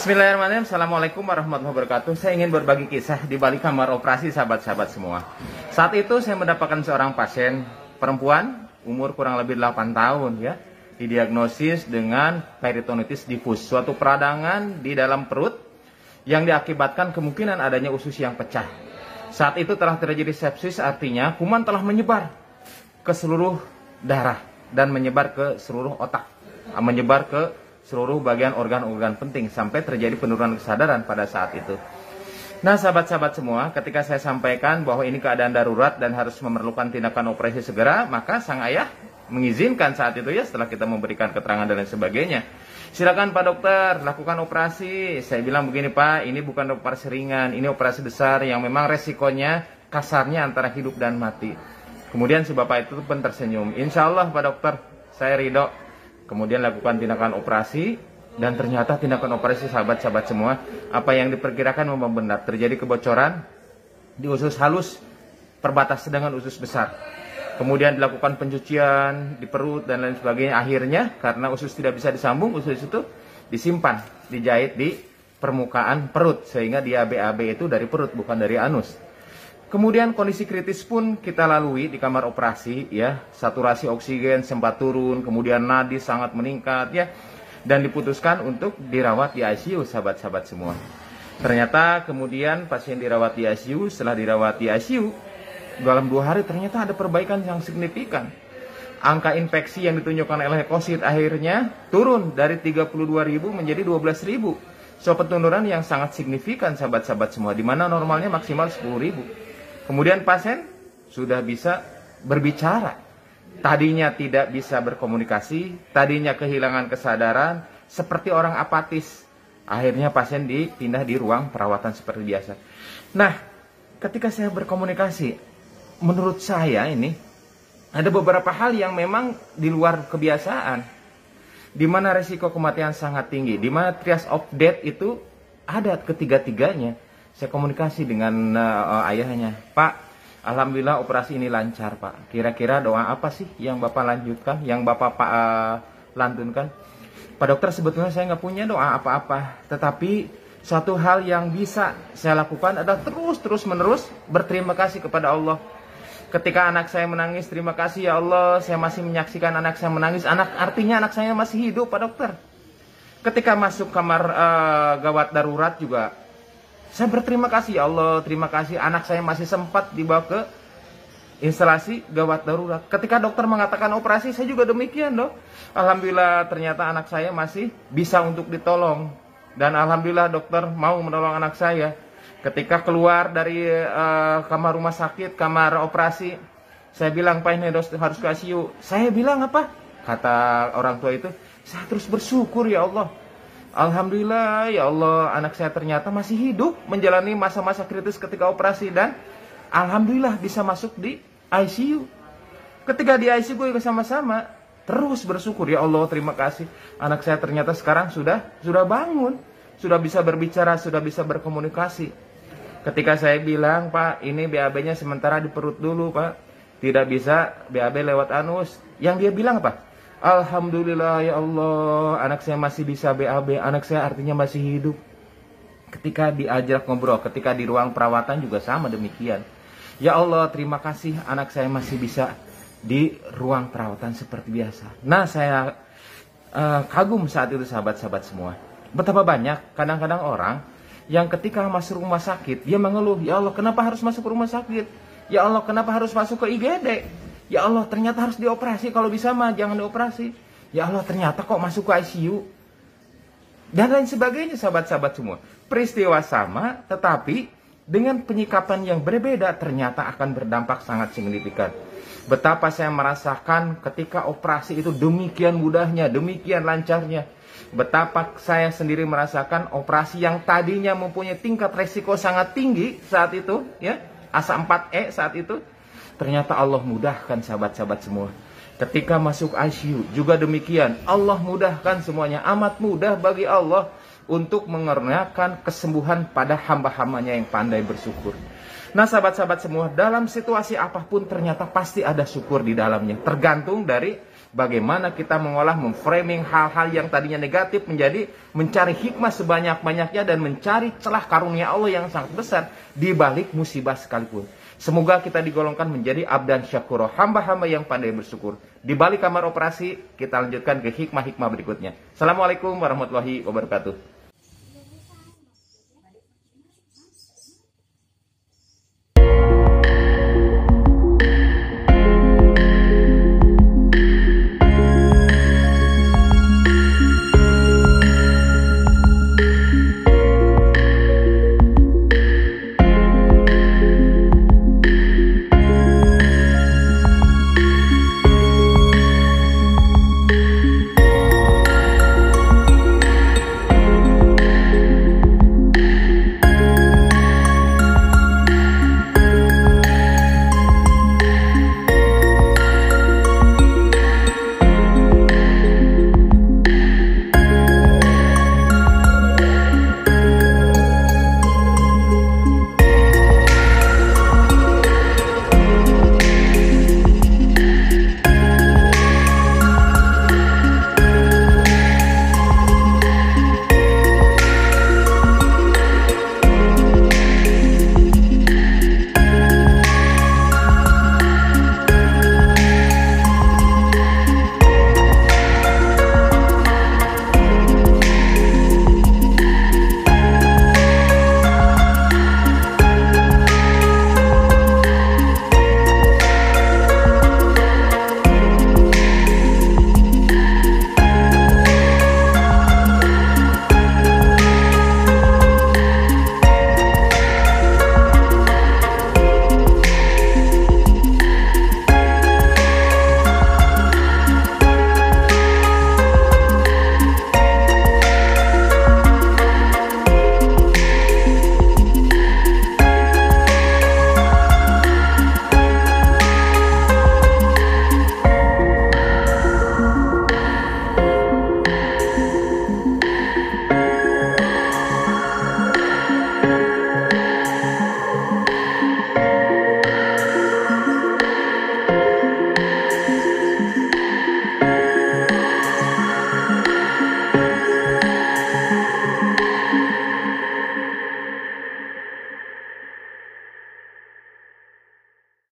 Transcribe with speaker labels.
Speaker 1: Bismillahirrahmanirrahim. Assalamualaikum warahmatullahi wabarakatuh. Saya ingin berbagi kisah di balik kamar operasi sahabat-sahabat semua. Saat itu saya mendapatkan seorang pasien perempuan umur kurang lebih 8 tahun ya, didiagnosis dengan peritonitis difus, suatu peradangan di dalam perut yang diakibatkan kemungkinan adanya usus yang pecah. Saat itu telah terjadi sepsis, artinya kuman telah menyebar ke seluruh darah dan menyebar ke seluruh otak, menyebar ke seluruh bagian organ-organ penting sampai terjadi penurunan kesadaran pada saat itu. Nah, sahabat-sahabat semua, ketika saya sampaikan bahwa ini keadaan darurat dan harus memerlukan tindakan operasi segera, maka sang ayah mengizinkan saat itu ya, setelah kita memberikan keterangan dan lain sebagainya. Silakan Pak Dokter, lakukan operasi. Saya bilang begini Pak, ini bukan operasi ringan, ini operasi besar yang memang resikonya kasarnya antara hidup dan mati. Kemudian si bapak itu pun tersenyum. Insya Allah Pak Dokter, saya ridho. Kemudian lakukan tindakan operasi, dan ternyata tindakan operasi sahabat-sahabat semua, apa yang diperkirakan memang benar. Terjadi kebocoran di usus halus perbatas dengan usus besar. Kemudian dilakukan pencucian di perut dan lain sebagainya. Akhirnya karena usus tidak bisa disambung, usus itu disimpan, dijahit di permukaan perut, sehingga dia BAB itu dari perut bukan dari anus. Kemudian kondisi kritis pun kita lalui di kamar operasi ya, saturasi oksigen sempat turun, kemudian nadi sangat meningkat ya, dan diputuskan untuk dirawat di ICU sahabat-sahabat semua. Ternyata kemudian pasien dirawat di ICU, setelah dirawat di ICU dalam 2 hari ternyata ada perbaikan yang signifikan. Angka infeksi yang ditunjukkan oleh leukosit akhirnya turun dari 32.000 menjadi 12.000. So penurunan yang sangat signifikan sahabat-sahabat semua, di mana normalnya maksimal 10.000. Kemudian pasien sudah bisa berbicara. Tadinya tidak bisa berkomunikasi, tadinya kehilangan kesadaran, seperti orang apatis. Akhirnya pasien dipindah di ruang perawatan seperti biasa. Nah, ketika saya berkomunikasi, menurut saya ini ada beberapa hal yang memang di luar kebiasaan, di mana resiko kematian sangat tinggi, di mana triage of death itu ada ketiga-tiganya. Saya komunikasi dengan ayahnya, Pak, alhamdulillah operasi ini lancar Pak. Kira-kira doa apa sih yang Bapak lanjutkan, yang Bapak lantunkan? Pak Dokter, sebetulnya saya nggak punya doa apa-apa, tetapi suatu hal yang bisa saya lakukan adalah terus menerus berterima kasih kepada Allah. Ketika anak saya menangis, terima kasih ya Allah, saya masih menyaksikan anak saya menangis. Artinya anak saya masih hidup Pak Dokter. Ketika masuk kamar gawat darurat juga, saya berterima kasih ya Allah, terima kasih anak saya masih sempat dibawa ke instalasi gawat darurat. Ketika dokter mengatakan operasi, saya juga demikian dok. Alhamdulillah ternyata anak saya masih bisa untuk ditolong. Dan alhamdulillah dokter mau menolong anak saya. Ketika keluar dari kamar rumah sakit, kamar operasi, saya bilang, Pak ini harus ke ICU. Saya bilang apa? Kata orang tua itu, saya terus bersyukur ya Allah. Alhamdulillah ya Allah, anak saya ternyata masih hidup menjalani masa-masa kritis ketika operasi, dan alhamdulillah bisa masuk di ICU. Ketika di ICU gue sama-sama terus bersyukur ya Allah, terima kasih. Anak saya ternyata sekarang sudah bangun, sudah bisa berbicara, sudah bisa berkomunikasi. Ketika saya bilang, Pak ini BAB-nya sementara di perut dulu Pak, tidak bisa BAB lewat anus. Yang dia bilang apa? Alhamdulillah ya Allah, anak saya masih bisa BAB, anak saya artinya masih hidup. Ketika diajak ngobrol, ketika di ruang perawatan juga sama demikian. Ya Allah, terima kasih anak saya masih bisa di ruang perawatan seperti biasa. Nah, saya kagum saat itu sahabat-sahabat semua. Betapa banyak kadang-kadang orang yang ketika masuk rumah sakit, dia mengeluh, ya Allah kenapa harus masuk ke rumah sakit? Ya Allah kenapa harus masuk ke IGD? Ya Allah ternyata harus dioperasi, kalau bisa mah jangan dioperasi. Ya Allah ternyata kok masuk ke ICU. Dan lain sebagainya sahabat-sahabat semua. Peristiwa sama tetapi dengan penyikapan yang berbeda ternyata akan berdampak sangat signifikan. Betapa saya merasakan ketika operasi itu demikian mudahnya, demikian lancarnya. Betapa saya sendiri merasakan operasi yang tadinya mempunyai tingkat resiko sangat tinggi saat itu, ya, asa 4E saat itu. Ternyata Allah mudahkan sahabat-sahabat semua. Ketika masuk ICU juga demikian. Allah mudahkan semuanya. Amat mudah bagi Allah untuk mengernakan kesembuhan pada hamba-hambanya yang pandai bersyukur. Nah sahabat-sahabat semua, dalam situasi apapun ternyata pasti ada syukur di dalamnya. Tergantung dari bagaimana kita mengolah, memframing hal-hal yang tadinya negatif menjadi mencari hikmah sebanyak-banyaknya dan mencari celah karunia Allah yang sangat besar di balik musibah sekalipun. Semoga kita digolongkan menjadi abdan syakuro, hamba-hamba yang pandai bersyukur. Di balik kamar operasi, kita lanjutkan ke hikmah-hikmah berikutnya. Assalamualaikum warahmatullahi wabarakatuh.